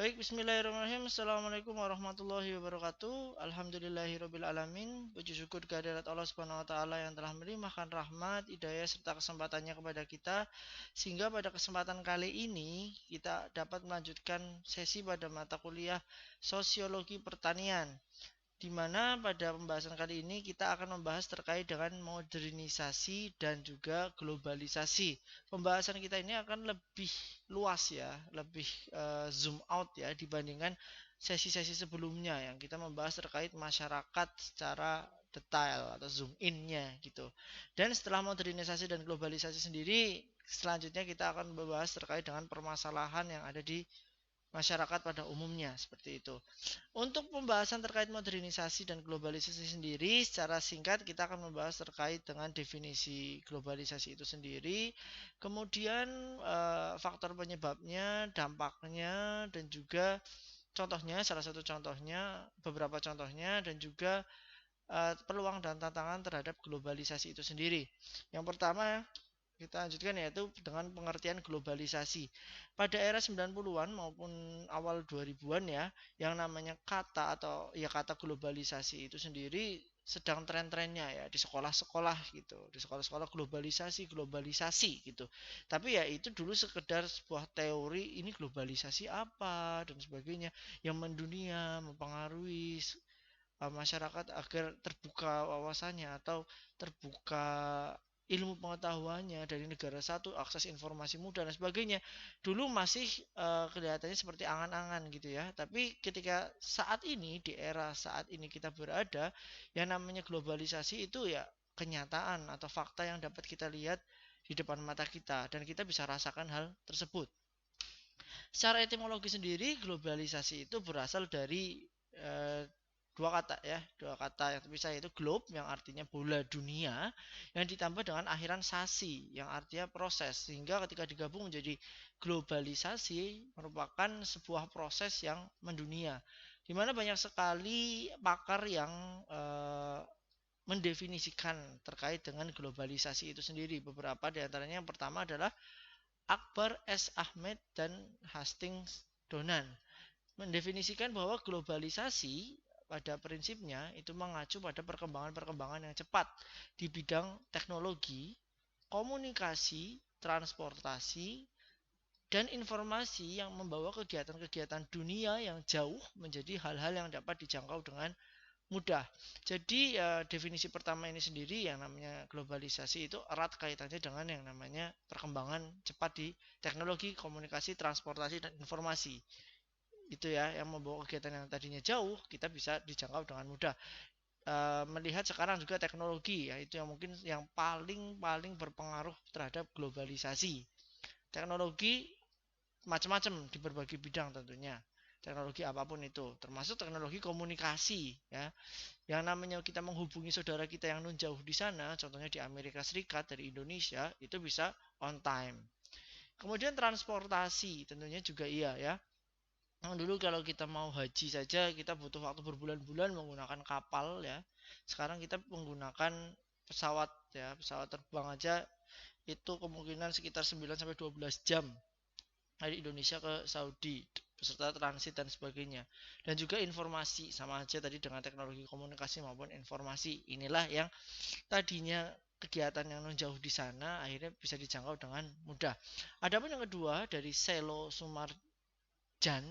Baik, bismillahirrahmanirrahim. Assalamualaikum warahmatullahi wabarakatuh. Alhamdulillahirabbil alamin. Puji syukur kehadirat Allah Subhanahu wa taala yang telah melimpahkan rahmat, hidayah serta kesempatannya kepada kita sehingga pada kesempatan kali ini kita dapat melanjutkan sesi pada mata kuliah Sosiologi Pertanian, di mana pada pembahasan kali ini kita akan membahas terkait dengan modernisasi dan juga globalisasi. Pembahasan kita ini akan lebih luas ya, lebih zoom out ya dibandingkan sesi-sesi sebelumnya yang kita membahas terkait masyarakat secara detail atau zoom in-nya gitu. Dan setelah modernisasi dan globalisasi sendiri, selanjutnya kita akan membahas terkait dengan permasalahan yang ada di masyarakat pada umumnya seperti itu. Untuk pembahasan terkait modernisasi dan globalisasi sendiri, secara singkat kita akan membahas terkait dengan definisi globalisasi itu sendiri, kemudian faktor penyebabnya, dampaknya, dan juga contohnya, salah satu contohnya, beberapa contohnya, dan juga peluang dan tantangan terhadap globalisasi itu sendiri. Yang pertama, kita lanjutkan yaitu dengan pengertian globalisasi. Pada era 90-an maupun awal 2000-an ya, yang namanya kata atau ya kata globalisasi itu sendiri sedang tren-trennya ya di sekolah-sekolah gitu, di sekolah-sekolah globalisasi globalisasi gitu. Tapi ya itu dulu sekedar sebuah teori, ini globalisasi apa dan sebagainya, yang mendunia mempengaruhi masyarakat agar terbuka wawasannya atau terbuka ilmu pengetahuannya dari negara satu, akses informasi mudah dan sebagainya. Dulu masih kelihatannya seperti angan-angan gitu ya. Tapi ketika saat ini, di era saat ini kita berada, yang namanya globalisasi itu ya kenyataan atau fakta yang dapat kita lihat di depan mata kita dan kita bisa rasakan hal tersebut. Secara etimologi sendiri, globalisasi itu berasal dari eh, dua kata ya, dua kata yang terpisah, yaitu globe yang artinya bola dunia, yang ditambah dengan akhiran sasi yang artinya proses, sehingga ketika digabung menjadi globalisasi merupakan sebuah proses yang mendunia, di mana banyak sekali pakar yang mendefinisikan terkait dengan globalisasi itu sendiri. Beberapa di antaranya, yang pertama adalah Akbar S. Ahmed dan Hastings Donan mendefinisikan bahwa globalisasi pada prinsipnya itu mengacu pada perkembangan-perkembangan yang cepat di bidang teknologi, komunikasi, transportasi, dan informasi yang membawa kegiatan-kegiatan dunia yang jauh menjadi hal-hal yang dapat dijangkau dengan mudah. Jadi definisi pertama ini sendiri yang namanya globalisasi itu erat kaitannya dengan yang namanya perkembangan cepat di teknologi, komunikasi, transportasi, dan informasi. Itu ya yang membawa kegiatan yang tadinya jauh kita bisa dijangkau dengan mudah. Melihat sekarang juga teknologi ya itu yang mungkin yang paling paling berpengaruh terhadap globalisasi. Teknologi macam-macam di berbagai bidang tentunya, teknologi apapun itu, termasuk teknologi komunikasi ya, yang namanya kita menghubungi saudara kita yang nun jauh di sana, contohnya di Amerika Serikat dari Indonesia, itu bisa on time. Kemudian transportasi tentunya juga iya ya. Yang dulu kalau kita mau haji saja kita butuh waktu berbulan-bulan menggunakan kapal ya. Sekarang kita menggunakan pesawat ya, pesawat terbang aja itu kemungkinan sekitar 9 sampai 12 jam dari Indonesia ke Saudi beserta transit dan sebagainya. Dan juga informasi sama aja tadi dengan teknologi komunikasi maupun informasi. Inilah yang tadinya kegiatan yang jauh di sana akhirnya bisa dijangkau dengan mudah. Adapun yang kedua dari Selo Sumarjan,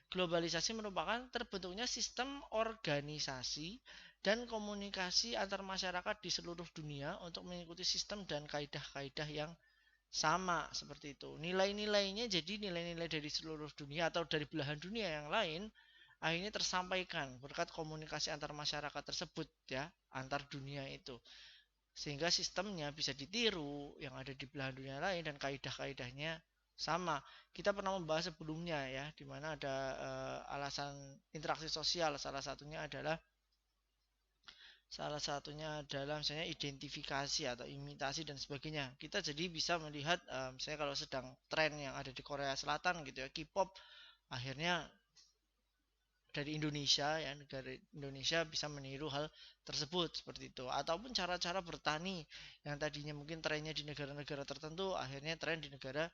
globalisasi merupakan terbentuknya sistem organisasi dan komunikasi antar masyarakat di seluruh dunia untuk mengikuti sistem dan kaidah-kaidah yang sama seperti itu. Nilai-nilainya jadi nilai-nilai dari seluruh dunia atau dari belahan dunia yang lain akhirnya tersampaikan berkat komunikasi antar masyarakat tersebut ya, antar dunia itu. Sehingga sistemnya bisa ditiru yang ada di belahan dunia lain dan kaidah-kaidahnya sama. Kita pernah membahas sebelumnya ya, di mana ada alasan interaksi sosial, salah satunya adalah misalnya identifikasi atau imitasi dan sebagainya. Kita jadi bisa melihat misalnya kalau sedang tren yang ada di Korea Selatan gitu ya, K-pop, akhirnya dari Indonesia ya, negara Indonesia bisa meniru hal tersebut seperti itu, ataupun cara-cara bertani yang tadinya mungkin trennya di negara-negara tertentu akhirnya tren di negara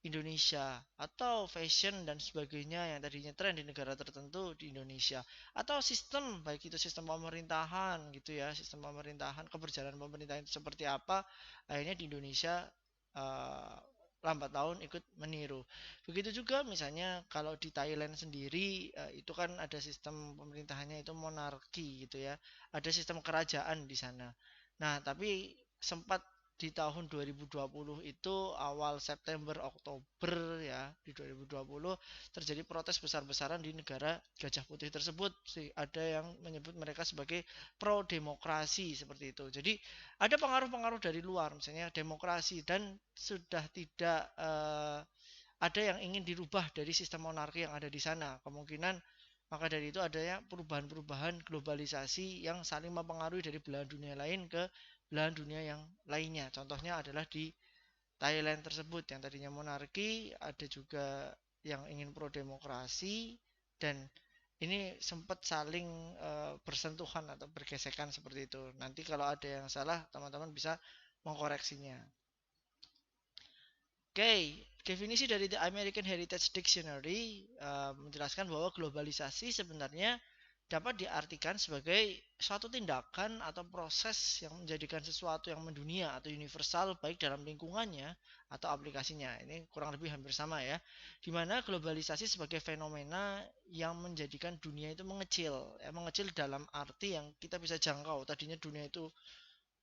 Indonesia, atau fashion dan sebagainya yang tadinya tren di negara tertentu di Indonesia, atau sistem, baik itu sistem pemerintahan gitu ya, sistem pemerintahan, keberjalanan pemerintahan itu seperti apa, akhirnya di Indonesia uh, lambat laun ikut meniru. Begitu juga misalnya kalau di Thailand sendiri, itu kan ada sistem pemerintahannya itu monarki gitu ya, ada sistem kerajaan di sana. Nah, tapi sempat di tahun 2020 itu awal September Oktober ya, di 2020 terjadi protes besar-besaran di negara Gajah Putih tersebut sih, ada yang menyebut mereka sebagai pro demokrasi seperti itu. Jadi ada pengaruh-pengaruh dari luar, misalnya demokrasi, dan sudah tidak ada yang ingin dirubah dari sistem monarki yang ada di sana. Kemungkinan maka dari itu adanya perubahan-perubahan globalisasi yang saling mempengaruhi dari belahan dunia lain ke belahan dunia yang lainnya. Contohnya adalah di Thailand tersebut yang tadinya monarki, ada juga yang ingin pro demokrasi, dan ini sempat saling bersentuhan atau bergesekan seperti itu. Nanti kalau ada yang salah, teman-teman bisa mengkoreksinya. Oke, definisi dari The American Heritage Dictionary menjelaskan bahwa globalisasi sebenarnya dapat diartikan sebagai suatu tindakan atau proses yang menjadikan sesuatu yang mendunia atau universal baik dalam lingkungannya atau aplikasinya. Ini kurang lebih hampir sama ya. Di mana globalisasi sebagai fenomena yang menjadikan dunia itu mengecil, ya, mengecil dalam arti yang kita bisa jangkau. Tadinya dunia itu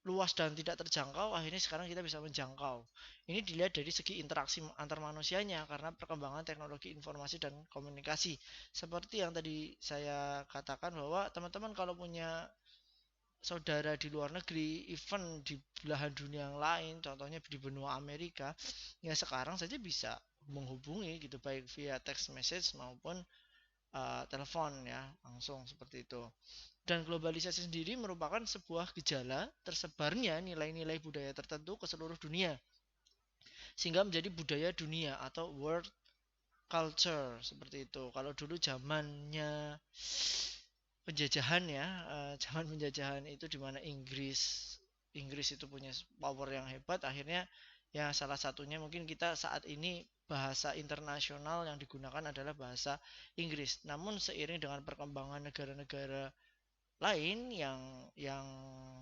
luas dan tidak terjangkau, akhirnya sekarang kita bisa menjangkau. Ini dilihat dari segi interaksi antar manusianya karena perkembangan teknologi informasi dan komunikasi. Seperti yang tadi saya katakan bahwa teman-teman kalau punya saudara di luar negeri, event di belahan dunia yang lain, contohnya di benua Amerika, ya sekarang saja bisa menghubungi gitu baik via text message maupun telepon ya langsung seperti itu. Dan globalisasi sendiri merupakan sebuah gejala tersebarnya nilai-nilai budaya tertentu ke seluruh dunia, sehingga menjadi budaya dunia atau world culture seperti itu. Kalau dulu zamannya penjajahan ya, zaman penjajahan itu di mana Inggris itu punya power yang hebat, akhirnya ya salah satunya mungkin kita saat ini bahasa internasional yang digunakan adalah bahasa Inggris. Namun seiring dengan perkembangan negara-negara lain yang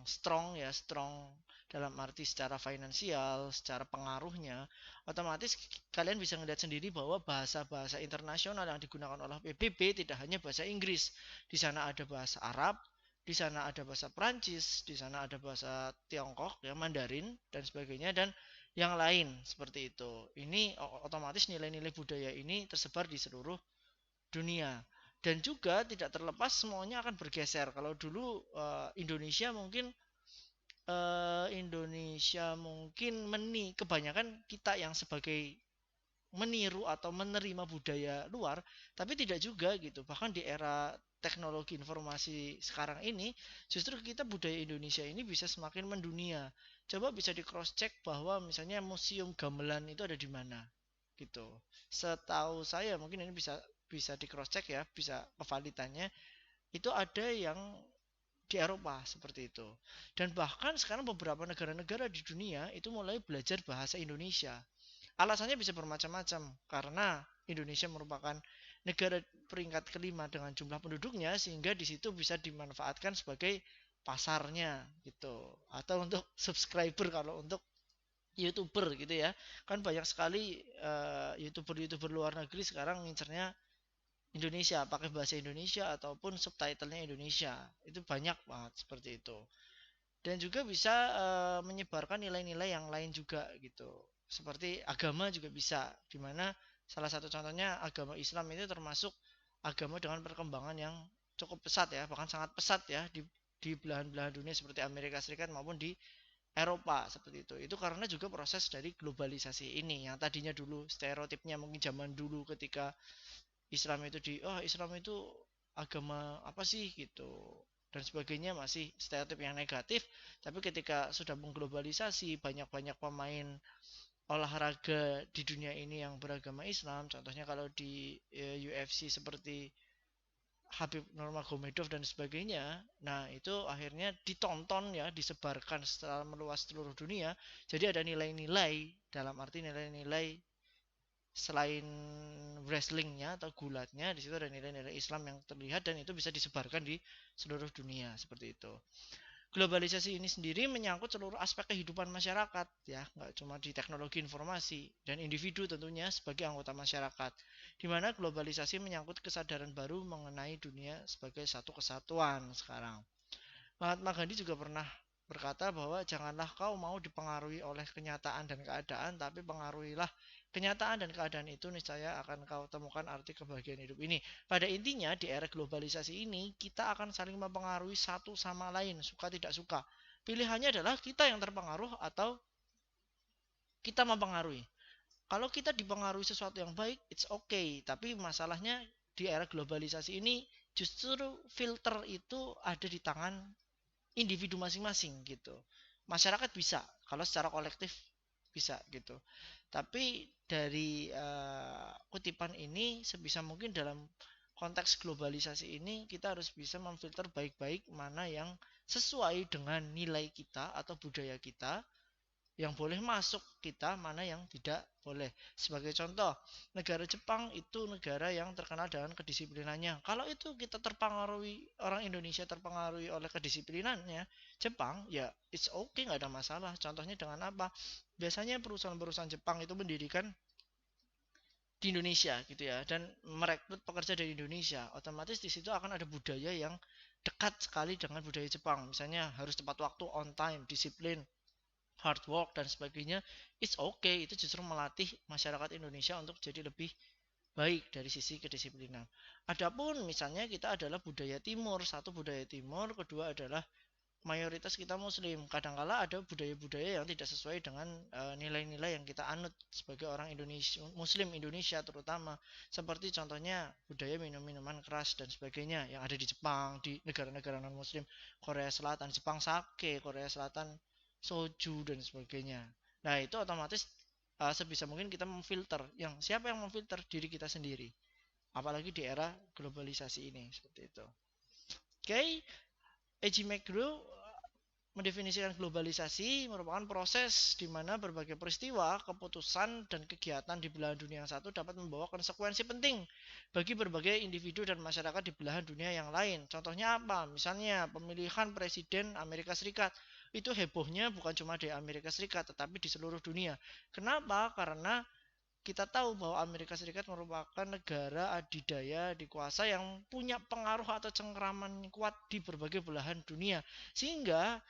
strong ya, strong dalam arti secara finansial, secara pengaruhnya, otomatis kalian bisa melihat sendiri bahwa bahasa-bahasa internasional yang digunakan oleh PBB tidak hanya bahasa Inggris. Di sana ada bahasa Arab, di sana ada bahasa Prancis, di sana ada bahasa Tiongkok ya, Mandarin dan sebagainya, dan yang lain seperti itu. Ini otomatis nilai-nilai budaya ini tersebar di seluruh dunia. Dan juga tidak terlepas semuanya akan bergeser. Kalau dulu Indonesia mungkin kebanyakan kita yang sebagai meniru atau menerima budaya luar, tapi tidak juga gitu. Bahkan di era teknologi informasi sekarang ini, justru kita budaya Indonesia ini bisa semakin mendunia. Coba bisa di cross check bahwa misalnya museum gamelan itu ada di mana, gitu. Setahu saya mungkin ini bisa bisa di cross check ya, bisa kevalitannya itu ada yang di Eropa seperti itu. Dan bahkan sekarang beberapa negara-negara di dunia itu mulai belajar bahasa Indonesia. Alasannya bisa bermacam-macam karena Indonesia merupakan negara peringkat kelima dengan jumlah penduduknya, sehingga di situ bisa dimanfaatkan sebagai pasarnya gitu, atau untuk subscriber kalau untuk YouTuber gitu ya. Kan banyak sekali YouTuber-YouTuber luar negeri sekarang ngincernya Indonesia, pakai bahasa Indonesia ataupun subtitlenya Indonesia. Itu banyak banget seperti itu. Dan juga bisa menyebarkan nilai-nilai yang lain juga gitu. Seperti agama juga bisa, dimana salah satu contohnya agama Islam itu termasuk agama dengan perkembangan yang cukup pesat ya, bahkan sangat pesat ya di belahan-belahan dunia seperti Amerika Serikat maupun di Eropa seperti itu. Itu karena juga proses dari globalisasi ini yang tadinya dulu stereotipnya mungkin zaman dulu ketika Islam itu Islam itu agama apa sih gitu dan sebagainya, masih stereotip yang negatif. Tapi ketika sudah mengglobalisasi, banyak-banyak pemain olahraga di dunia ini yang beragama Islam, contohnya kalau di UFC seperti Habib Nurmagomedov dan sebagainya. Nah, itu akhirnya ditonton ya, disebarkan secara meluas seluruh dunia. Jadi ada nilai-nilai, dalam arti nilai-nilai selain wrestlingnya atau gulatnya, di situ ada nilai-nilai Islam yang terlihat dan itu bisa disebarkan di seluruh dunia seperti itu. Globalisasi ini sendiri menyangkut seluruh aspek kehidupan masyarakat, ya, nggak cuma di teknologi informasi dan individu tentunya sebagai anggota masyarakat, di mana globalisasi menyangkut kesadaran baru mengenai dunia sebagai satu kesatuan sekarang. Mahatma Gandhi juga pernah berkata bahwa janganlah kau mau dipengaruhi oleh kenyataan dan keadaan, tapi pengaruhilah kenyataan dan keadaan itu, niscaya akan kau temukan arti kebahagiaan hidup ini. Pada intinya di era globalisasi ini kita akan saling mempengaruhi satu sama lain, suka tidak suka. Pilihannya adalah kita yang terpengaruh atau kita mempengaruhi. Kalau kita dipengaruhi sesuatu yang baik, it's okay. Tapi masalahnya di era globalisasi ini justru filter itu ada di tangan individu masing-masing gitu. Masyarakat bisa, kalau secara kolektif bisa gitu. Tapi dari kutipan ini sebisa mungkin dalam konteks globalisasi ini kita harus bisa memfilter baik-baik mana yang sesuai dengan nilai kita atau budaya kita, yang boleh masuk kita, mana yang tidak boleh. Sebagai contoh, negara Jepang itu negara yang terkenal dengan kedisiplinannya. Kalau itu kita terpengaruhi, orang Indonesia terpengaruhi oleh kedisiplinannya Jepang, ya it's okay, nggak ada masalah. Contohnya dengan apa? Biasanya perusahaan-perusahaan Jepang itu mendirikan di Indonesia gitu ya, dan merekrut pekerja dari Indonesia. Otomatis di situ akan ada budaya yang dekat sekali dengan budaya Jepang. Misalnya harus tepat waktu, on time, disiplin, hard work dan sebagainya. It's okay, itu justru melatih masyarakat Indonesia untuk jadi lebih baik dari sisi kedisiplinan. Adapun misalnya kita adalah budaya timur, satu budaya timur, kedua adalah mayoritas kita muslim. Kadangkala ada budaya-budaya yang tidak sesuai dengan nilai-nilai yang kita anut sebagai orang Indonesia, muslim Indonesia terutama. Seperti contohnya budaya minum-minuman keras dan sebagainya yang ada di Jepang, di negara-negara non muslim, Korea Selatan, Jepang sake, Korea Selatan soju dan sebagainya. Nah, itu otomatis sebisa mungkin kita memfilter. Yang siapa yang memfilter? Diri kita sendiri. Apalagi di era globalisasi ini seperti itu. Oke, okay. A.G. McGraw mendefinisikan globalisasi merupakan proses di mana berbagai peristiwa, keputusan, dan kegiatan di belahan dunia yang satu dapat membawa konsekuensi penting bagi berbagai individu dan masyarakat di belahan dunia yang lain. Contohnya apa? Misalnya pemilihan presiden Amerika Serikat. Itu hebohnya bukan cuma di Amerika Serikat, tetapi di seluruh dunia. Kenapa? Karena kita tahu bahwa Amerika Serikat merupakan negara adidaya dikuasa yang punya pengaruh atau cengkeraman kuat di berbagai belahan dunia. Sehingga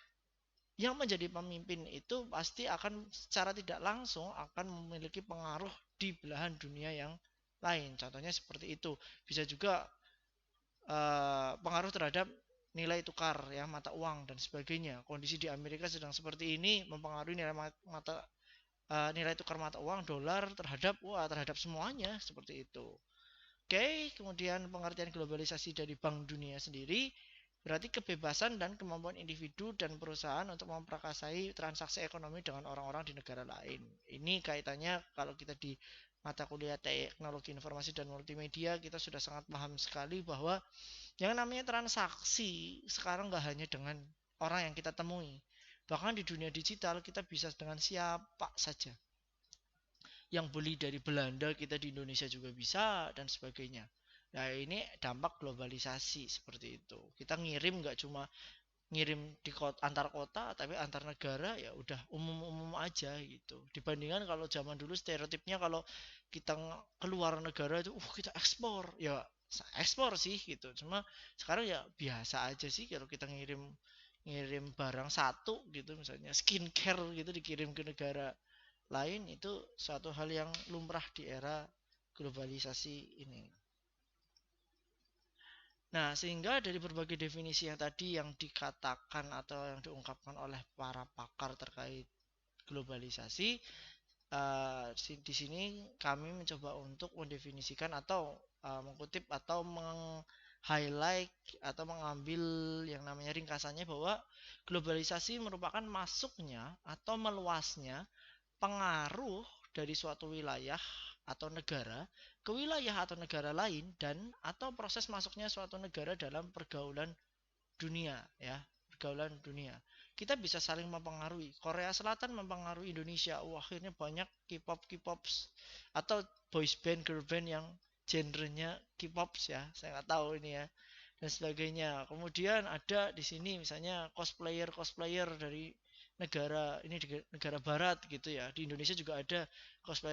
yang menjadi pemimpin itu pasti akan secara tidak langsung akan memiliki pengaruh di belahan dunia yang lain. Contohnya seperti itu. Bisa juga pengaruh terhadap nilai tukar ya, mata uang dan sebagainya. Kondisi di Amerika sedang seperti ini mempengaruhi nilai tukar mata uang dolar terhadap semuanya seperti itu. Oke, kemudian pengertian globalisasi dari Bank Dunia sendiri berarti kebebasan dan kemampuan individu dan perusahaan untuk memprakarsai transaksi ekonomi dengan orang-orang di negara lain. Ini kaitannya kalau kita di mata kuliah teknologi informasi dan multimedia, kita sudah sangat paham sekali bahwa yang namanya transaksi sekarang nggak hanya dengan orang yang kita temui. Bahkan di dunia digital kita bisa dengan siapa saja. Yang beli dari Belanda kita di Indonesia juga bisa dan sebagainya. Nah, ini dampak globalisasi seperti itu. Kita ngirim nggak cuma ngirim di antar kota, tapi antar negara ya udah umum-umum aja gitu. Dibandingkan kalau zaman dulu stereotipnya kalau kita keluar negara itu, kita ekspor, ya ekspor sih gitu. Cuma sekarang ya biasa aja sih kalau kita ngirim ngirim barang satu gitu, misalnya skincare gitu dikirim ke negara lain, itu suatu hal yang lumrah di era globalisasi ini. Nah, sehingga dari berbagai definisi yang tadi yang dikatakan atau yang diungkapkan oleh para pakar terkait globalisasi, di sini kami mencoba untuk mendefinisikan atau mengutip atau meng-highlight atau mengambil yang namanya ringkasannya bahwa globalisasi merupakan masuknya atau meluasnya pengaruh dari suatu wilayah atau negara ke wilayah atau negara lain, dan atau proses masuknya suatu negara dalam pergaulan dunia ya, pergaulan dunia. kita bisa saling mempengaruhi. Korea Selatan mempengaruhi Indonesia. Wah, akhirnya banyak K-pop atau boys band, girl band yang genrenya K-pop ya. Saya nggak tahu ini ya dan sebagainya. Kemudian ada di sini misalnya cosplayer dari negara ini negara barat gitu ya. Di Indonesia juga ada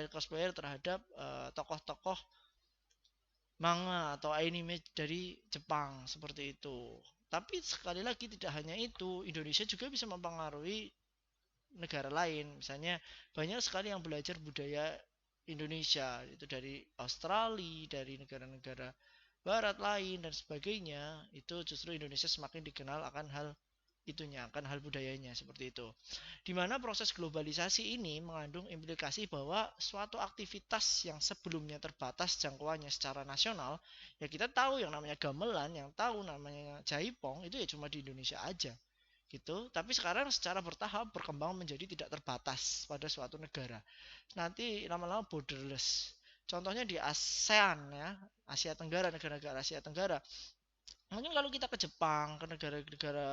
cosplayer terhadap tokoh-tokoh manga atau anime dari Jepang seperti itu. Tapi sekali lagi tidak hanya itu, Indonesia juga bisa mempengaruhi negara lain. Misalnya banyak sekali yang belajar budaya Indonesia itu dari Australia, dari negara-negara barat lain dan sebagainya. Itu justru Indonesia semakin dikenal akan hal itunya, akan hal budayanya seperti itu. Di mana proses globalisasi ini mengandung implikasi bahwa suatu aktivitas yang sebelumnya terbatas jangkauannya secara nasional, ya kita tahu yang namanya gamelan, yang tahu namanya jaipong itu ya cuma di Indonesia aja gitu. Tapi sekarang secara bertahap berkembang menjadi tidak terbatas pada suatu negara. Nanti lama-lama borderless. Contohnya di ASEAN ya, Asia Tenggara, negara-negara Asia Tenggara. Mungkin kalau kita ke Jepang, ke negara-negara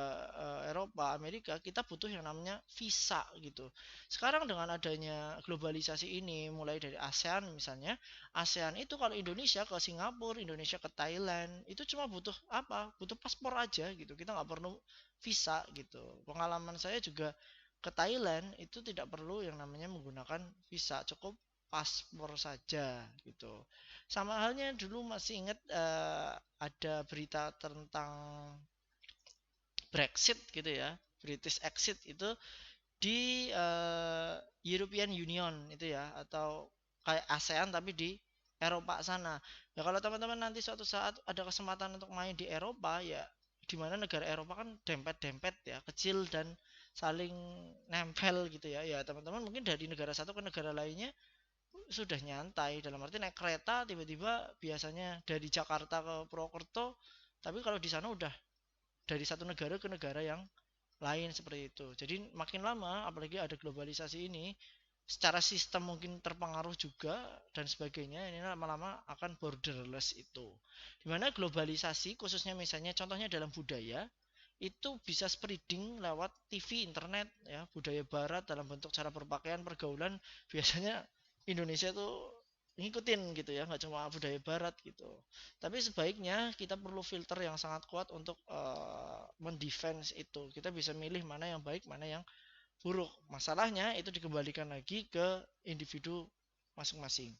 Eropa, Amerika, kita butuh yang namanya visa gitu. Sekarang dengan adanya globalisasi ini, mulai dari ASEAN misalnya, ASEAN itu kalau Indonesia ke Singapura, Indonesia ke Thailand, itu cuma butuh apa? Butuh paspor aja gitu. Kita nggak perlu visa gitu. Pengalaman saya juga ke Thailand itu tidak perlu yang namanya menggunakan visa, cukup paspor saja gitu. Sama halnya dulu masih ingat ada berita tentang Brexit gitu ya, British exit itu di European Union itu ya, atau kayak ASEAN tapi di Eropa sana. Ya kalau teman-teman nanti suatu saat ada kesempatan untuk main di Eropa ya, di mana negara Eropa kan dempet-dempet ya, kecil dan saling nempel gitu ya. Ya teman-teman mungkin dari negara satu ke negara lainnya sudah nyantai, dalam arti naik kereta tiba-tiba biasanya dari Jakarta ke Purwokerto, tapi kalau di sana udah dari satu negara ke negara yang lain seperti itu. Jadi makin lama apalagi ada globalisasi ini, secara sistem mungkin terpengaruh juga dan sebagainya, ini lama-lama akan borderless itu. Dimana globalisasi khususnya misalnya contohnya dalam budaya itu bisa spreading lewat TV, internet ya, budaya barat dalam bentuk cara berpakaian, pergaulan, biasanya Indonesia tuh ngikutin gitu ya, nggak cuma budaya barat gitu. Tapi sebaiknya kita perlu filter yang sangat kuat untuk mendefense itu. Kita bisa milih mana yang baik, mana yang buruk. Masalahnya itu dikembalikan lagi ke individu masing-masing.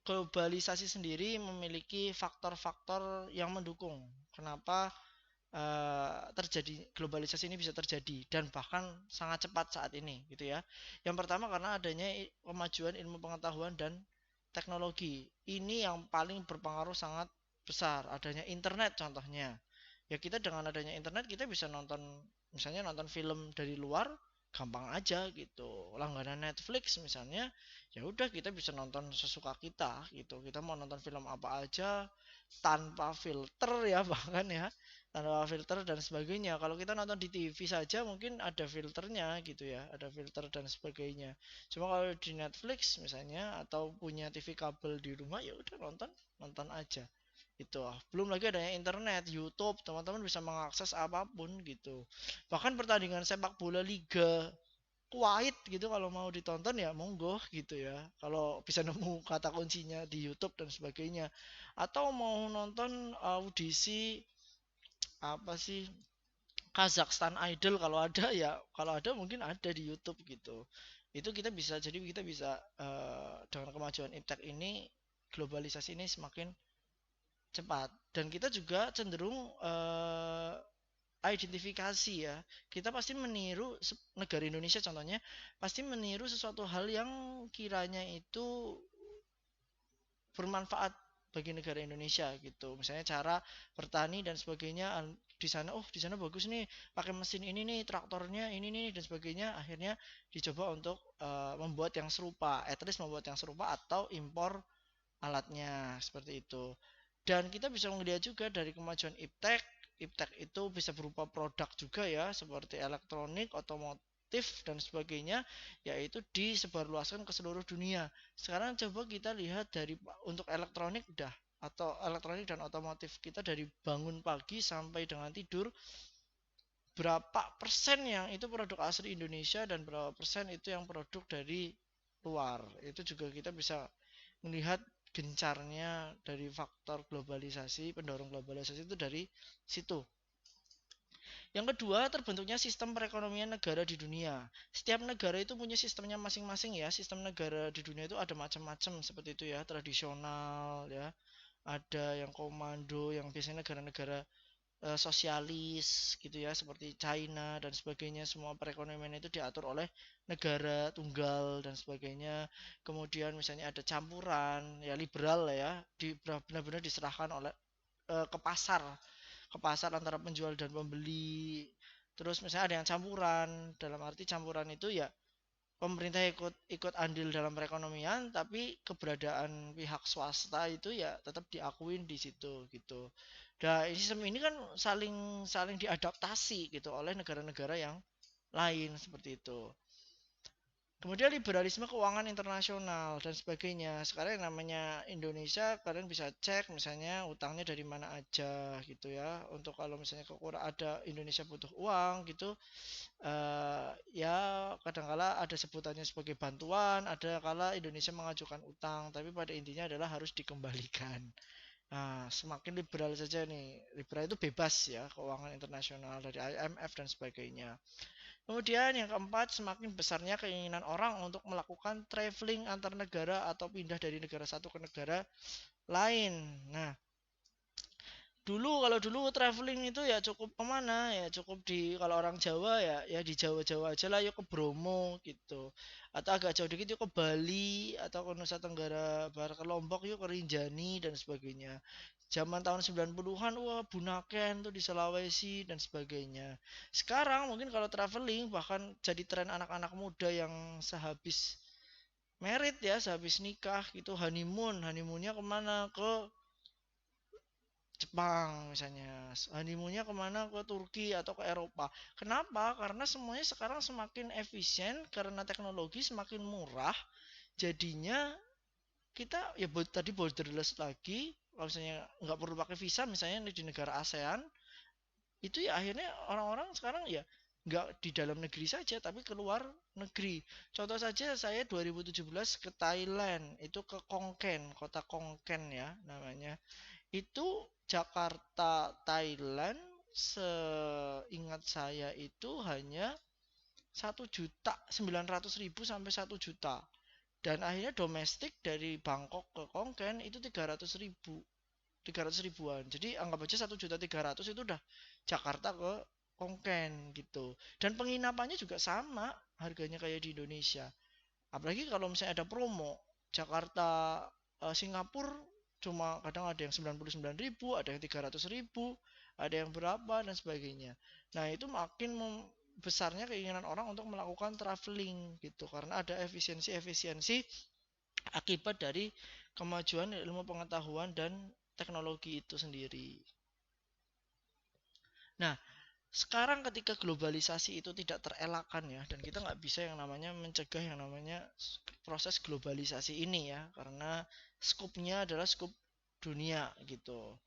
Globalisasi sendiri memiliki faktor-faktor yang mendukung. Kenapa terjadi globalisasi ini bisa terjadi dan bahkan sangat cepat saat ini gitu ya. Yang pertama karena adanya kemajuan ilmu pengetahuan dan teknologi. Ini yang paling berpengaruh sangat besar. Adanya internet contohnya. Ya kita dengan adanya internet kita bisa nonton misalnya nonton film dari luar gampang aja gitu. Langganan Netflix misalnya, ya udah kita bisa nonton sesuka kita gitu. Kita mau nonton film apa aja tanpa filter ya bahkan ya, tanpa filter dan sebagainya. Kalau kita nonton di TV saja mungkin ada filternya gitu ya, ada filter dan sebagainya. Cuma kalau di Netflix misalnya atau punya TV kabel di rumah ya udah nonton nonton aja itu. Belum lagi adanya internet, YouTube, teman-teman bisa mengakses apapun gitu. Bahkan pertandingan sepak bola Liga Kuwait gitu kalau mau ditonton ya monggo gitu ya. Kalau bisa nemu kata kuncinya di YouTube dan sebagainya. Atau mau nonton audisi apa sih Kazakhstan Idol kalau ada ya, kalau ada mungkin ada di YouTube gitu. Itu kita bisa jadi kita bisa dengan kemajuan iptek ini, globalisasi ini semakin cepat dan kita juga cenderung identifikasi ya. Kita pasti meniru negara Indonesia contohnya, pasti meniru sesuatu hal yang kiranya itu bermanfaat bagi negara Indonesia gitu. Misalnya cara bertani dan sebagainya di sana, oh di sana bagus nih, pakai mesin ini nih, traktornya ini nih dan sebagainya. Akhirnya dicoba untuk membuat yang serupa, at least membuat yang serupa atau impor alatnya seperti itu. Dan kita bisa melihat juga dari kemajuan iptek, iptek itu bisa berupa produk juga ya, seperti elektronik, otomotif dan sebagainya, yaitu disebarluaskan ke seluruh dunia. Sekarang coba kita lihat dari untuk elektronik udah atau elektronik dan otomotif. Kita dari bangun pagi sampai dengan tidur, berapa persen yang itu produk asli Indonesia dan berapa persen itu yang produk dari luar. Itu juga kita bisa melihat gencarnya dari faktor globalisasi, pendorong globalisasi itu dari situ. Yang kedua, terbentuknya sistem perekonomian negara di dunia. Setiap negara itu punya sistemnya masing-masing ya. Sistem negara di dunia itu ada macam-macam seperti itu ya, tradisional ya. Ada yang komando, yang biasanya negara-negara sosialis gitu ya, seperti China dan sebagainya. Semua perekonomian itu diatur oleh negara tunggal dan sebagainya. Kemudian misalnya ada campuran ya, liberal lah ya, benar-benar diserahkan oleh ke pasar antara penjual dan pembeli. Terus misalnya ada yang campuran, dalam arti campuran itu ya pemerintah ikut ikut andil dalam perekonomian, tapi keberadaan pihak swasta itu ya tetap diakuin di situ gitu. Nah, sistem ini kan saling saling diadaptasi gitu oleh negara-negara yang lain seperti itu. Kemudian liberalisme keuangan internasional dan sebagainya. Sekarang yang namanya Indonesia, kalian bisa cek misalnya utangnya dari mana aja gitu ya. Untuk kalau misalnya kekurangan ada Indonesia butuh uang gitu, ya kadangkala ada sebutannya sebagai bantuan, ada kala Indonesia mengajukan utang, tapi pada intinya adalah harus dikembalikan. Nah, semakin liberal saja nih. Liberal itu bebas ya, keuangan internasional dari IMF dan sebagainya. Kemudian yang keempat, semakin besarnya keinginan orang untuk melakukan traveling antar negara atau pindah dari negara satu ke negara lain. Nah, kalau dulu traveling itu ya cukup kemana ya, cukup di, kalau orang Jawa ya di Jawa-Jawa aja lah, yuk ke Bromo gitu, atau agak jauh dikit yuk ke Bali, atau ke Nusa Tenggara Barat, ke Lombok yuk ke Rinjani dan sebagainya. Zaman tahun 90-an, wah Bunaken tuh di Sulawesi dan sebagainya. Sekarang mungkin kalau traveling bahkan jadi tren anak-anak muda yang sehabis merit ya, sehabis nikah gitu, honeymoonnya kemana, ke Jepang misalnya, honeymoonnya kemana, ke Turki atau ke Eropa. Kenapa? Karena semuanya sekarang semakin efisien, karena teknologi semakin murah, jadinya kita ya tadi borderless lagi. Kalau misalnya nggak perlu pakai visa misalnya di negara ASEAN, itu ya akhirnya orang-orang sekarang ya nggak di dalam negeri saja tapi keluar negeri. Contoh saja saya 2017 ke Thailand, itu ke Khon kota Khon ya namanya. Itu Jakarta Thailand, seingat saya itu hanya 1.900.000 sampai 1 juta, dan akhirnya domestik dari Bangkok ke Konken itu 300.000, 300 ribuan. Jadi anggap aja 1.300.000 itu udah Jakarta ke Konken gitu. Dan penginapannya juga sama harganya kayak di Indonesia. Apalagi kalau misalnya ada promo Jakarta Singapura, cuma kadang ada yang 99.000, ada yang 300.000, ada yang berapa dan sebagainya. Nah, itu makin besarnya keinginan orang untuk melakukan traveling gitu, karena ada efisiensi-efisiensi akibat dari kemajuan ilmu pengetahuan dan teknologi itu sendiri. Nah, sekarang ketika globalisasi itu tidak terelakkan ya, dan kita nggak bisa yang namanya mencegah yang namanya proses globalisasi ini ya, karena skupnya adalah skup dunia gitu.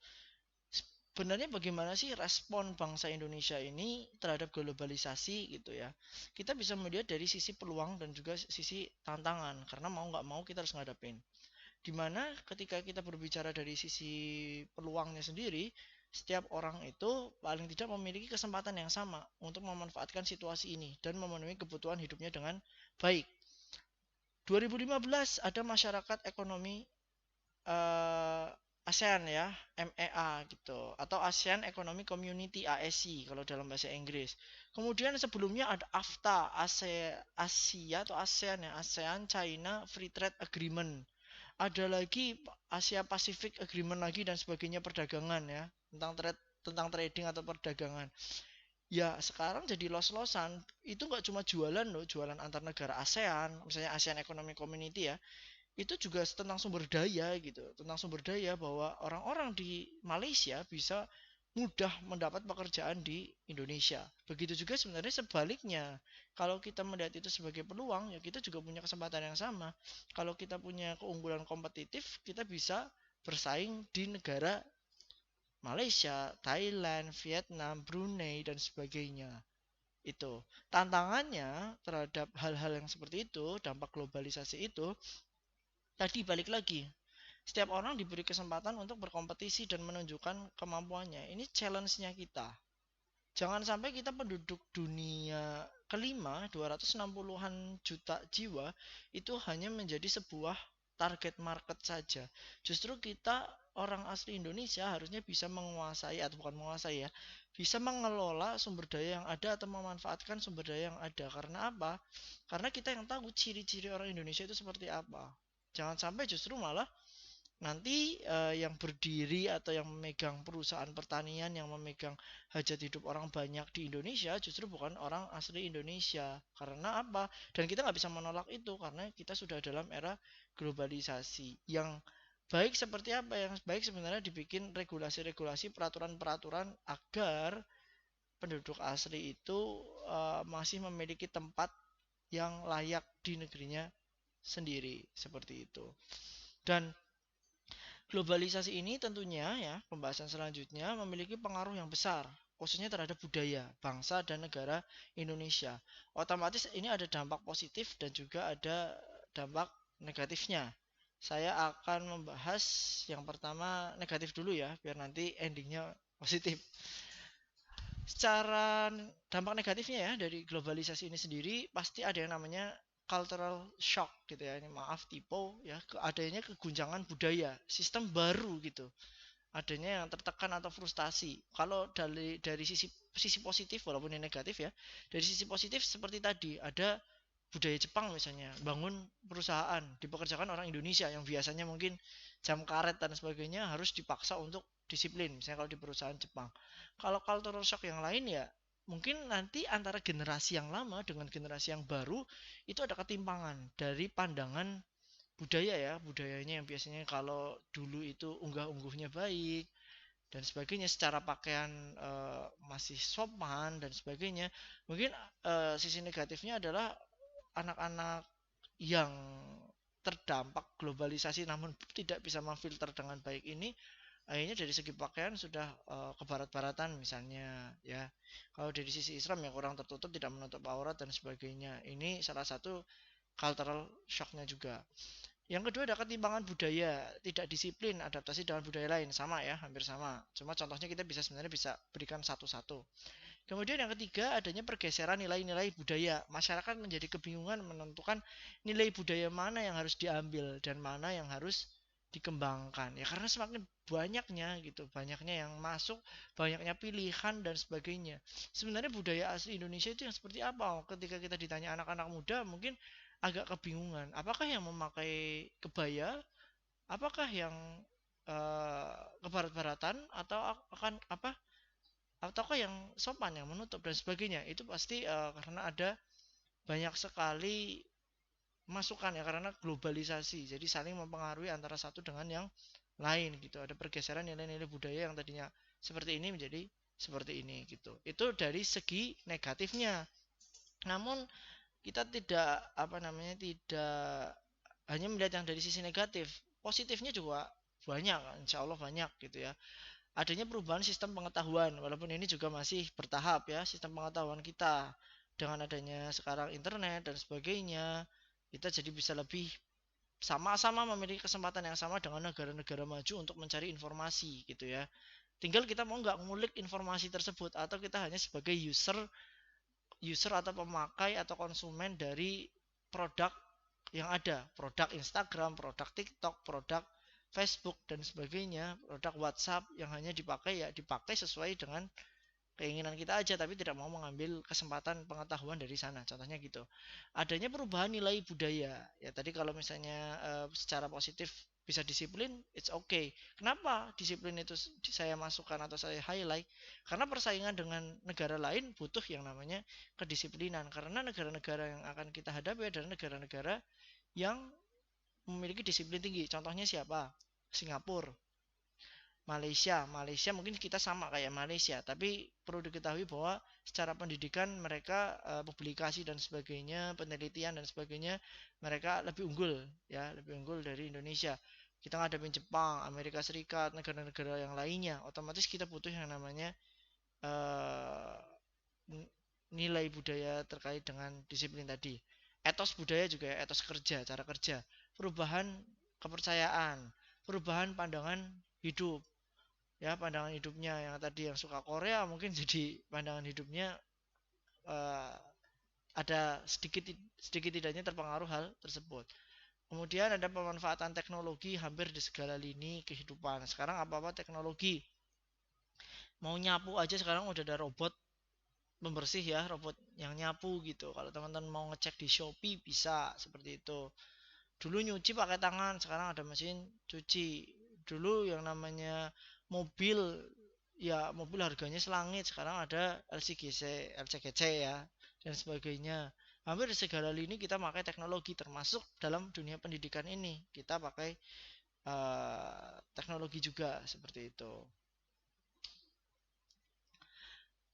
Sebenarnya bagaimana sih respon bangsa Indonesia ini terhadap globalisasi gitu ya? Kita bisa melihat dari sisi peluang dan juga sisi tantangan, karena mau nggak mau kita harus ngadapin. Dimana ketika kita berbicara dari sisi peluangnya sendiri, setiap orang itu paling tidak memiliki kesempatan yang sama untuk memanfaatkan situasi ini dan memenuhi kebutuhan hidupnya dengan baik. 2015 ada masyarakat ekonomi ASEAN ya, MEA gitu, atau ASEAN Economic Community AEC kalau dalam bahasa Inggris. Kemudian sebelumnya ada AFTA, Asia atau ASEAN ya, ASEAN China Free Trade Agreement. Ada lagi Asia Pacific Agreement lagi dan sebagainya, perdagangan ya, tentang trading atau perdagangan. Ya sekarang jadi los-losan, itu nggak cuma jualan loh, jualan antar negara ASEAN, misalnya ASEAN Economic Community ya, itu juga tentang sumber daya gitu, tentang sumber daya bahwa orang-orang di Malaysia bisa mudah mendapat pekerjaan di Indonesia. Begitu juga sebenarnya sebaliknya. Kalau kita melihat itu sebagai peluang, ya kita juga punya kesempatan yang sama. Kalau kita punya keunggulan kompetitif, kita bisa bersaing di negara Malaysia, Thailand, Vietnam, Brunei, dan sebagainya. Itu tantangannya terhadap hal-hal yang seperti itu, dampak globalisasi itu, tadi balik lagi. Setiap orang diberi kesempatan untuk berkompetisi dan menunjukkan kemampuannya. Ini challenge-nya kita. Jangan sampai kita penduduk dunia kelima 260-an juta jiwa itu hanya menjadi sebuah target market saja. Justru kita orang asli Indonesia harusnya bisa menguasai atau bukan menguasai ya, bisa mengelola sumber daya yang ada atau memanfaatkan sumber daya yang ada. Karena apa? Karena kita yang tahu ciri-ciri orang Indonesia itu seperti apa. Jangan sampai justru malah nanti yang berdiri atau yang memegang perusahaan pertanian, yang memegang hajat hidup orang banyak di Indonesia justru bukan orang asli Indonesia. Karena apa? Dan kita nggak bisa menolak itu karena kita sudah dalam era globalisasi. Yang baik seperti apa? Yang baik sebenarnya dibikin regulasi-regulasi, peraturan-peraturan agar penduduk asli itu masih memiliki tempat yang layak di negerinya sendiri seperti itu. Dan globalisasi ini tentunya ya, pembahasan selanjutnya memiliki pengaruh yang besar, khususnya terhadap budaya, bangsa, dan negara Indonesia. Otomatis ini ada dampak positif dan juga ada dampak negatifnya. Saya akan membahas yang pertama negatif dulu ya, biar nanti endingnya positif. Secara dampak negatifnya ya dari globalisasi ini sendiri pasti ada yang namanya cultural shock gitu ya. Ini maaf typo ya, adanya keguncangan budaya, sistem baru gitu. Adanya yang tertekan atau frustasi. Kalau dari sisi positif walaupun ini negatif ya. Dari sisi positif seperti tadi ada budaya Jepang misalnya, bangun perusahaan, dipekerjakan orang Indonesia yang biasanya mungkin jam karet dan sebagainya harus dipaksa untuk disiplin, misalnya kalau di perusahaan Jepang. Kalau cultural shock yang lain ya, mungkin nanti antara generasi yang lama dengan generasi yang baru itu ada ketimpangan dari pandangan budaya ya, budayanya yang biasanya kalau dulu itu unggah-ungguhnya baik dan sebagainya, secara pakaian masih sopan dan sebagainya. Mungkin sisi negatifnya adalah anak-anak yang terdampak globalisasi namun tidak bisa memfilter dengan baik ini akhirnya dari segi pakaian sudah ke barat-baratan misalnya ya. Kalau dari sisi Islam yang kurang tertutup, tidak menutup aurat dan sebagainya, ini salah satu cultural shocknya juga. Yang kedua ada ketimpangan budaya, tidak disiplin adaptasi dengan budaya lain, sama ya, hampir sama, cuma contohnya kita bisa sebenarnya bisa berikan satu-satu. Kemudian yang ketiga, adanya pergeseran nilai-nilai budaya. Masyarakat menjadi kebingungan menentukan nilai budaya mana yang harus diambil dan mana yang harus dikembangkan. Ya karena semakin banyaknya gitu, banyaknya yang masuk, banyaknya pilihan dan sebagainya. Sebenarnya budaya asli Indonesia itu yang seperti apa? Ketika kita ditanya anak-anak muda mungkin agak kebingungan. Apakah yang memakai kebaya? Apakah yang uh, kebarat-baratan atau akan apa? Ataukah yang sopan yang menutup dan sebagainya, itu pasti karena ada banyak sekali masukan ya karena globalisasi, jadi saling mempengaruhi antara satu dengan yang lain gitu, ada pergeseran nilai-nilai budaya yang tadinya seperti ini menjadi seperti ini gitu. Itu dari segi negatifnya. Namun kita tidak apa namanya, tidak hanya melihat yang dari sisi negatif, positifnya juga banyak, insya Allah banyak gitu ya. Adanya perubahan sistem pengetahuan, walaupun ini juga masih bertahap ya, sistem pengetahuan kita dengan adanya sekarang internet dan sebagainya, kita jadi bisa lebih sama-sama memiliki kesempatan yang sama dengan negara-negara maju untuk mencari informasi gitu ya. Tinggal kita mau nggak ngulik informasi tersebut atau kita hanya sebagai user atau pemakai atau konsumen dari produk yang ada, produk Instagram, produk TikTok, produk Facebook dan sebagainya, produk WhatsApp yang hanya dipakai ya dipakai sesuai dengan keinginan kita aja, tapi tidak mau mengambil kesempatan pengetahuan dari sana. Contohnya gitu. Adanya perubahan nilai budaya. Ya tadi kalau misalnya secara positif bisa disiplin, it's okay. Kenapa disiplin itu saya masukkan atau saya highlight? Karena persaingan dengan negara lain butuh yang namanya kedisiplinan. Karena negara-negara yang akan kita hadapi adalah negara-negara yang memiliki disiplin tinggi. Contohnya siapa? Singapura, Malaysia mungkin kita sama kayak Malaysia, tapi perlu diketahui bahwa secara pendidikan mereka publikasi dan sebagainya, penelitian dan sebagainya, mereka lebih unggul ya, lebih unggul dari Indonesia. kita ngadepin Jepang, Amerika Serikat, negara-negara yang lainnya, otomatis kita butuh yang namanya uh, nilai budaya terkait dengan disiplin tadi. Etos budaya juga ya, etos kerja, cara kerja, perubahan kepercayaan, perubahan pandangan hidup, ya pandangan hidupnya yang tadi yang suka Korea mungkin jadi pandangan hidupnya uh, ada sedikit tidaknya terpengaruh hal tersebut. Kemudian ada pemanfaatan teknologi hampir di segala lini kehidupan. Sekarang apa-apa teknologi. Mau nyapu aja sekarang udah ada robot pembersih ya, robot yang nyapu gitu. Kalau teman-teman mau ngecek di Shopee bisa seperti itu. Dulu nyuci pakai tangan, sekarang ada mesin cuci. Dulu yang namanya mobil, ya mobil harganya selangit, sekarang ada LCGC, LCGC ya, dan sebagainya. Hampir di segala lini kita pakai teknologi, termasuk dalam dunia pendidikan ini. Kita pakai teknologi juga seperti itu.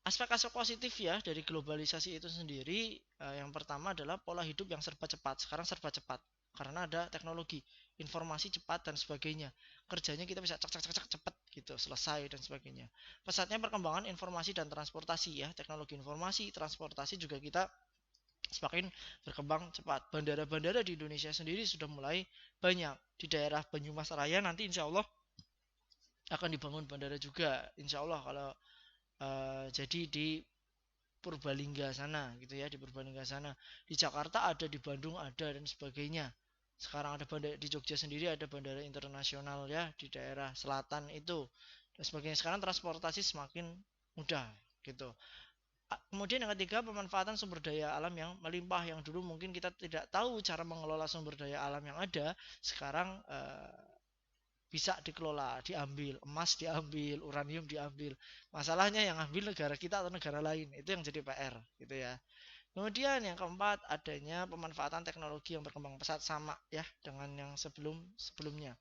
Aspek-aspek positif ya dari globalisasi itu sendiri, yang pertama adalah pola hidup yang serba cepat. Sekarang serba cepat karena ada teknologi, informasi cepat dan sebagainya. Kerjanya kita bisa cek cek cek cek cepat gitu, selesai dan sebagainya. Pesatnya perkembangan informasi dan transportasi ya, teknologi informasi, transportasi juga kita semakin berkembang cepat. Bandara-bandara di Indonesia sendiri sudah mulai banyak. Di daerah Banyumas Raya nanti insya Allah akan dibangun bandara juga. Insya Allah kalau jadi di Purbalingga sana gitu ya, di Purbalingga sana. Di Jakarta ada, di Bandung ada dan sebagainya. Sekarang ada bandara di Jogja sendiri, ada bandara internasional ya di daerah selatan itu dan sebagainya. Sekarang transportasi semakin mudah gitu. Kemudian yang ketiga, pemanfaatan sumber daya alam yang melimpah, yang dulu mungkin kita tidak tahu cara mengelola sumber daya alam yang ada, sekarang bisa dikelola, diambil, emas diambil, uranium diambil. Masalahnya yang ambil negara kita atau negara lain, itu yang jadi PR gitu ya. Kemudian yang keempat, adanya pemanfaatan teknologi yang berkembang pesat sama ya dengan yang sebelumnya.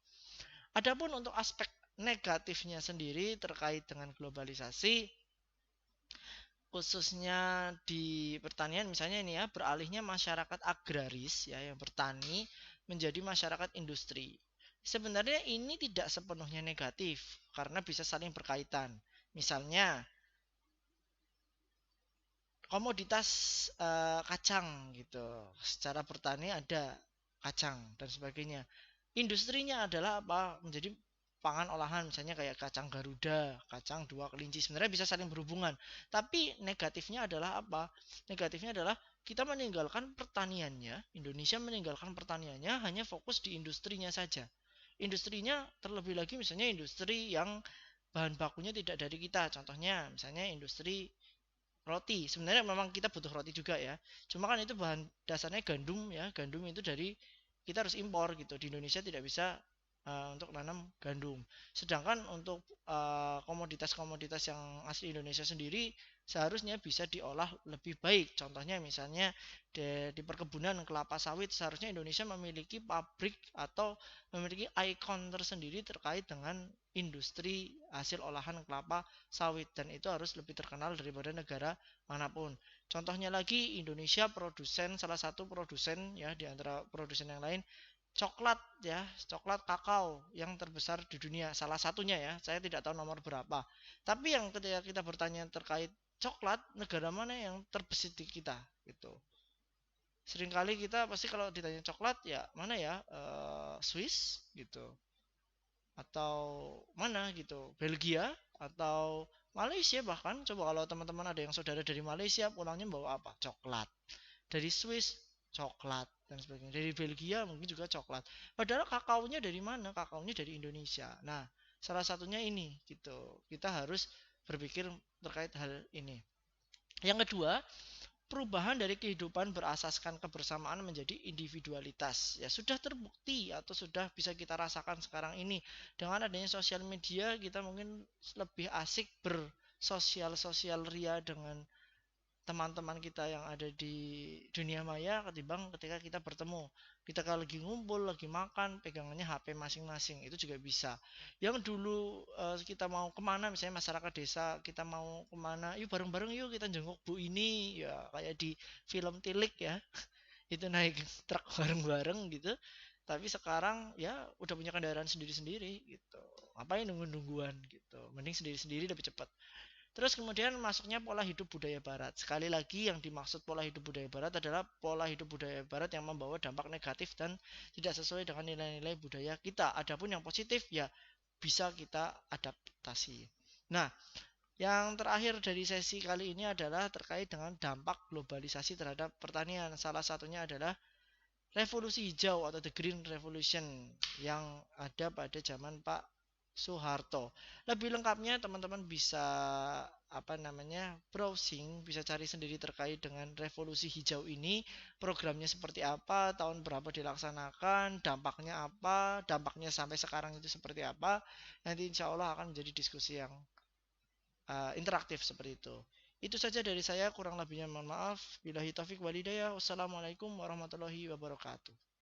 Adapun untuk aspek negatifnya sendiri terkait dengan globalisasi, khususnya di pertanian misalnya ini ya, beralihnya masyarakat agraris ya yang bertani menjadi masyarakat industri. Sebenarnya ini tidak sepenuhnya negatif karena bisa saling berkaitan. Misalnya komoditas kacang gitu. Secara bertani ada kacang dan sebagainya. Industrinya adalah apa? Menjadi pangan olahan misalnya kayak kacang Garuda, kacang dua kelinci. Sebenarnya bisa saling berhubungan. Tapi negatifnya adalah apa? Negatifnya adalah kita meninggalkan pertaniannya, Indonesia meninggalkan pertaniannya hanya fokus di industrinya saja. Industrinya terlebih lagi misalnya industri yang bahan bakunya tidak dari kita. Contohnya misalnya industri roti. Sebenarnya memang kita butuh roti juga ya. Cuma kan itu bahan dasarnya gandum ya. Gandum itu dari kita harus impor gitu. Di Indonesia tidak bisa untuk nanam gandum. Sedangkan untuk komoditas-komoditas yang asli Indonesia sendiri seharusnya bisa diolah lebih baik. Contohnya misalnya di perkebunan kelapa sawit seharusnya Indonesia memiliki pabrik atau memiliki ikon tersendiri terkait dengan industri hasil olahan kelapa sawit dan itu harus lebih terkenal daripada negara manapun. Contohnya lagi Indonesia produsen salah satu produsen ya di antara produsen yang lain coklat ya, coklat kakao yang terbesar di dunia. Salah satunya ya, saya tidak tahu nomor berapa. Tapi yang ketika kita bertanya terkait coklat, negara mana yang terbesit di kita gitu. Seringkali kita pasti kalau ditanya coklat ya mana ya, Swiss gitu atau mana gitu, Belgia atau Malaysia. Bahkan coba kalau teman-teman ada yang saudara dari Malaysia pulangnya bawa apa, coklat. Dari Swiss coklat dan sebagainya, dari Belgia mungkin juga coklat, padahal kakaonya dari mana, kakaonya dari Indonesia. Nah salah satunya ini gitu, kita harus berpikir terkait hal ini. Yang kedua, perubahan dari kehidupan berasaskan kebersamaan menjadi individualitas ya sudah terbukti atau sudah bisa kita rasakan sekarang ini dengan adanya sosial media. Kita mungkin lebih asik bersosial ria dengan teman-teman kita yang ada di dunia maya ketimbang ketika kita bertemu. Kita kalau lagi ngumpul, lagi makan, pegangannya HP masing-masing, itu juga bisa. Yang dulu kita mau kemana, misalnya masyarakat desa, kita mau kemana, yuk bareng-bareng yuk kita jenguk bu ini, ya kayak di film Tilik ya, itu naik truk bareng-bareng gitu. Tapi sekarang ya udah punya kendaraan sendiri-sendiri gitu. Ngapain nunggu-nungguan gitu. Mending sendiri-sendiri lebih cepat. Terus kemudian masuknya pola hidup budaya barat. Sekali lagi yang dimaksud pola hidup budaya barat adalah pola hidup budaya barat yang membawa dampak negatif dan tidak sesuai dengan nilai-nilai budaya kita. Adapun yang positif ya bisa kita adaptasi. Nah, yang terakhir dari sesi kali ini adalah terkait dengan dampak globalisasi terhadap pertanian. Salah satunya adalah revolusi hijau atau the Green Revolution yang ada pada zaman Pak Soeharto. Lebih lengkapnya teman-teman bisa browsing, bisa cari sendiri terkait dengan revolusi hijau ini, programnya seperti apa, tahun berapa dilaksanakan, dampaknya apa, dampaknya sampai sekarang itu seperti apa. Nanti insya Allah akan menjadi diskusi yang interaktif seperti itu. Itu saja dari saya, kurang lebihnya mohon maaf. Billahi taufik walhidayah. Wassalamualaikum warahmatullahi wabarakatuh.